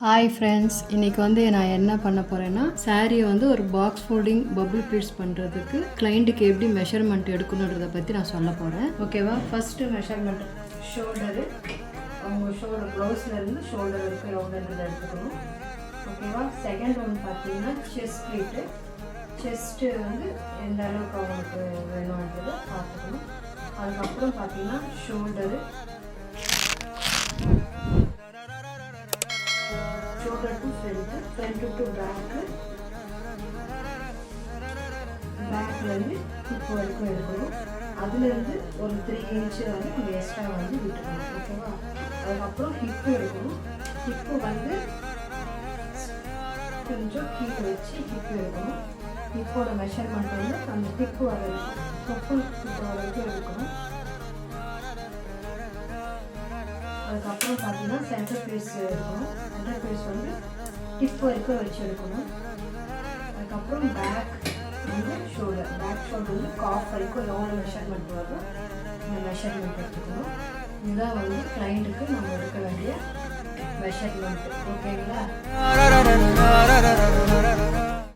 Hi friends, இன்றைக்கி வந்து நான் என்ன பண்ண போகிறேன்னா சாரியை வந்து ஒரு பாக்ஸ் ஃபோல்டிங் பபுள் ப்ளீட்ஸ் பண்ணுறதுக்கு கிளைண்ட்டுக்கு எப்படி மெஷர்மெண்ட் எடுக்கணுன்றதை பற்றி நான் சொல்ல போகிறேன். ஓகேவா? ஃபஸ்ட்டு மெஷர்மெண்ட் ஷோல்டரு, அவங்க ஷோல்டர் ப்ளவுஸ்லேருந்து ஷோல்டர் வரைக்கும் எவ்வளோன்றது எடுத்துக்கணும். ஓகேவா? செகண்ட் ஒன்று பார்த்தீங்கன்னா செஸ்ட் ப்ளீட்டு, செஸ்ட்டு வந்து எந்த அளவுக்கு அவங்களுக்கு வேணுன்றதை பார்த்துக்கணும். அதுக்கப்புறம் பார்த்தீங்கன்னா shoulder, shoulder to front to back, பேக்லேருந்து ஹிப் வரைக்கும் எடுக்கணும். அதுலேருந்து ஒரு 3 இன்ச்சு வந்து நம்ம எக்ஸ்ட்ரா வந்து விட்டுக்கணும். ஓகேவா? அதுக்கப்புறம் ஹிப்பு எடுக்கணும். ஹிப்பு வந்து கொஞ்சம் கீழே வச்சு ஹிப்பு எடுக்கணும். ஹிப்போட மெஷர்மெண்ட் வந்து அந்த ஹிப்பு வரைக்கும் தொப்பு ஹிப்பு வரைக்கும் எடுக்கணும். அதுக்கப்புறம் பார்த்தீங்கன்னா சென்டர் பீஸ் எடுக்கணும். சென்டர் பீஸ் வந்து ஹிப் வரைக்கும் வச்சு எடுக்கணும். அதுக்கப்புறம் பேக் வந்து ஷோல்டர், பேக் ஷோல்டர் வந்து காஃப் வரைக்கும் எவ்வளோ மெஷர்மெண்ட் வரும் இந்த மெஷர்மெண்ட் எடுத்துக்கணும். இதுதான் வந்து கிளைண்ட்டுக்கு நம்ம எடுக்க வேண்டிய மெஷர்மெண்ட். ஓகேங்களா?